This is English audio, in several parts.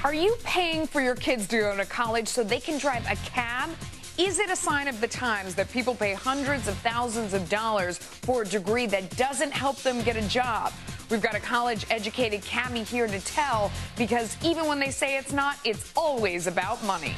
Are you paying for your kids to go to college so they can drive a cab? Is it a sign of the times that people pay hundreds of thousands of dollars for a degree that doesn't help them get a job? We've got a college-educated cabbie here to tell, because even when they say it's not, it's always about money.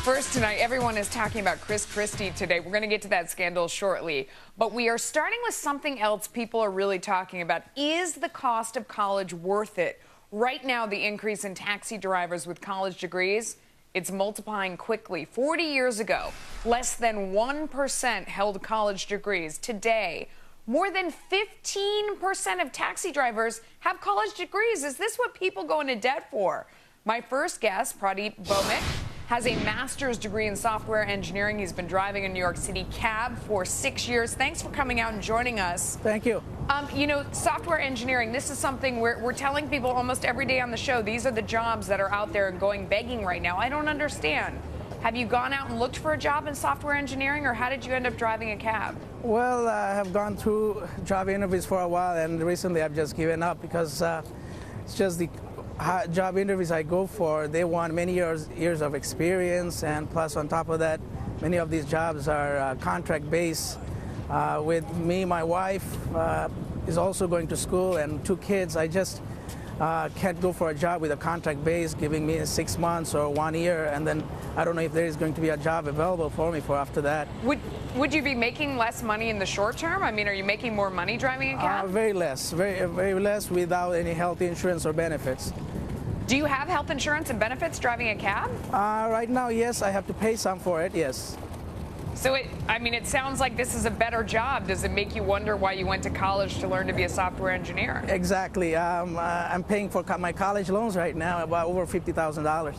First tonight, everyone is talking about Chris Christie today. We're going to get to that scandal shortly. But we are starting with something else people are really talking about. Is the cost of college worth it? Right now, the increase in taxi drivers with college degrees, it's multiplying quickly. 40 years ago, less than 1% held college degrees. Today, more than 15% of taxi drivers have college degrees. Is this what people go into debt for? My first guest, Pradeep Bhowmik, has a master's degree in software engineering. He's been driving a New York City cab for 6 years. Thanks for coming out and joining us. Thank you. You know, software engineering, this is something we're telling people almost every day on the show. These are the jobs that are out there and going begging right now. I don't understand. Have you gone out and looked for a job in software engineering, or how did you end up driving a cab? Well, I have gone through job interviews for a while, and recently I've just given up because it's just the job interviews I go for, they want many years of experience, and plus on top of that, many of these jobs are contract-based. With me, my wife is also going to school, and 2 kids. I just can't go for a job with a contract base giving me 6 months or 1 year, and then I don't know if there is going to be a job available for me for after that. Would you be making less money in the short term? I mean, are you making more money driving a cab? Very less, very less, without any health insurance or benefits. Do you have health insurance and benefits driving a cab? Right now, yes, I have to pay some for it, yes. So it sounds like this is a better job. Does it make you wonder why you went to college to learn to be a software engineer? Exactly. I'm paying for my college loans right now, about over $50,000.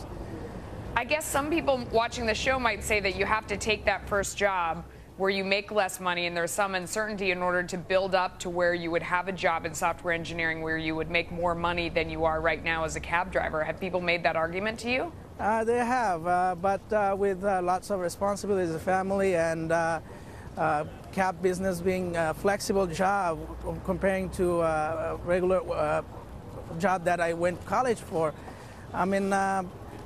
I guess some people watching the show might say that you have to take that first job where you make less money and there's some uncertainty in order to build up to where you would have a job in software engineering where you would make more money than you are right now as a cab driver. Have people made that argument to you? They have, but with lots of responsibilities as a family and cab business being a flexible job comparing to a regular job that I went to college for. I mean,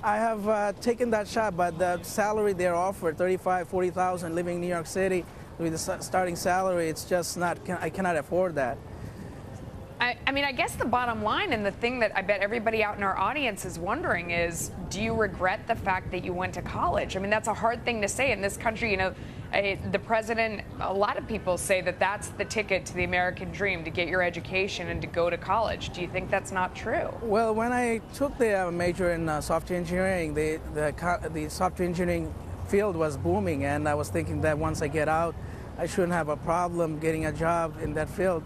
I have taken that job, but the salary they're offered, $35,000, $40,000, living in New York City with the starting salary, it's just not, I cannot afford that. I mean, I guess the bottom line, and the thing that I bet everybody out in our audience is wondering is, do you regret the fact that you went to college? I mean, that's a hard thing to say in this country. You know, the president, a lot of people say that that's the ticket to the American dream, to get your education and to go to college. Do you think that's not true? Well, when I took the major in software engineering, the software engineering field was booming, and I was thinking that once I get out, I shouldn't have a problem getting a job in that field.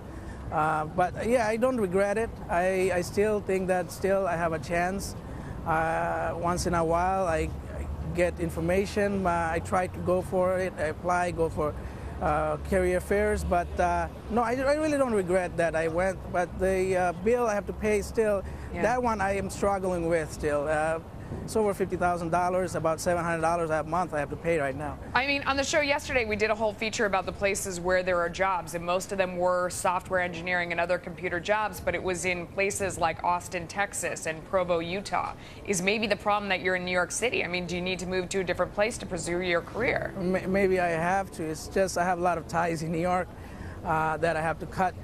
But yeah, I don't regret it. I still think that I have a chance. Once in a while, I get information. I try to go for it. I apply, go for career fairs. But no, I really don't regret that I went. But the bill I have to pay still, that one I am struggling with still. It's over $50,000, about $700 a month I have to pay right now. I mean, on the show yesterday, we did a whole feature about the places where there are jobs, and most of them were software engineering and other computer jobs, but it was in places like Austin, Texas, and Provo, Utah. Is maybe the problem that you're in New York City? I mean, do you need to move to a different place to pursue your career? Maybe I have to. It's just I have a lot of ties in New York that I have to cut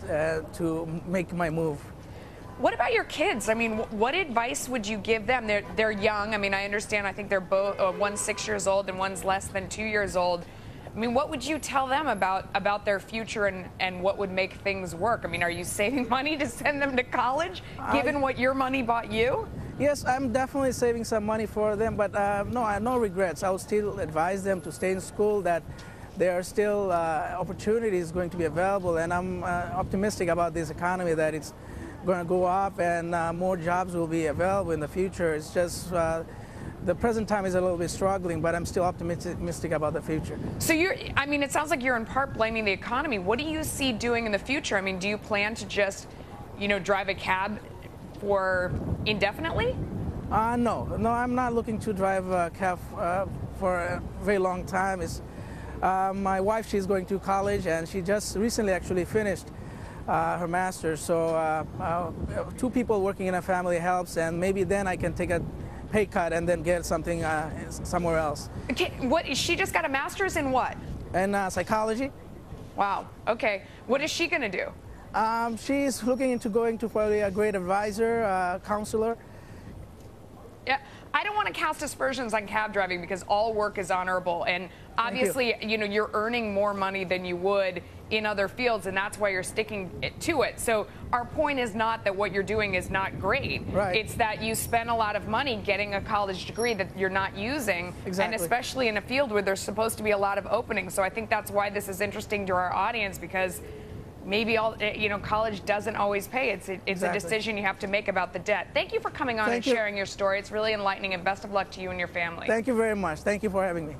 to make my move. What about your kids? I mean, what advice would you give them? They're young. I mean, I understand. I think they're both one's 6 years old and one's less than 2 years old. I mean, what would you tell them about their future and what would make things work? I mean, are you saving money to send them to college, given what your money bought you? Yes, I'm definitely saving some money for them, but no, I have no regrets. I will still advise them to stay in school, that there are still opportunities going to be available, and I'm optimistic about this economy, that it's going to go up and more jobs will be available in the future. It's just the present time is a little bit struggling, but I'm still optimistic about the future. So I mean, it sounds like you're in part blaming the economy. What do you see doing in the future? I mean, do you plan to just, drive a cab for indefinitely? No, I'm not looking to drive a cab for a very long time. My wife, she's going to college, and she just recently actually finished her master's. So two people working in a family helps, and maybe then I can take a pay cut and then get something somewhere else. Okay, she just got a master's in what? In psychology. Wow. Okay. What is she going to do? She's looking into going to probably a great advisor, counselor. Yeah, I don't want to cast aspersions on cab driving because all work is honorable, and obviously, you're earning more money than you would in other fields, and that's why you're sticking to it. So our point is not that what you're doing is not great. Right. It's that you spend a lot of money getting a college degree that you're not using, Exactly. and especially in a field where there's supposed to be a lot of openings. So I think that's why this is interesting to our audience, because maybe college doesn't always pay. It's Exactly. a decision you have to make about the debt. Thank you for coming on and sharing your story. It's really enlightening, and best of luck to you and your family. Thank you very much. Thank you for having me.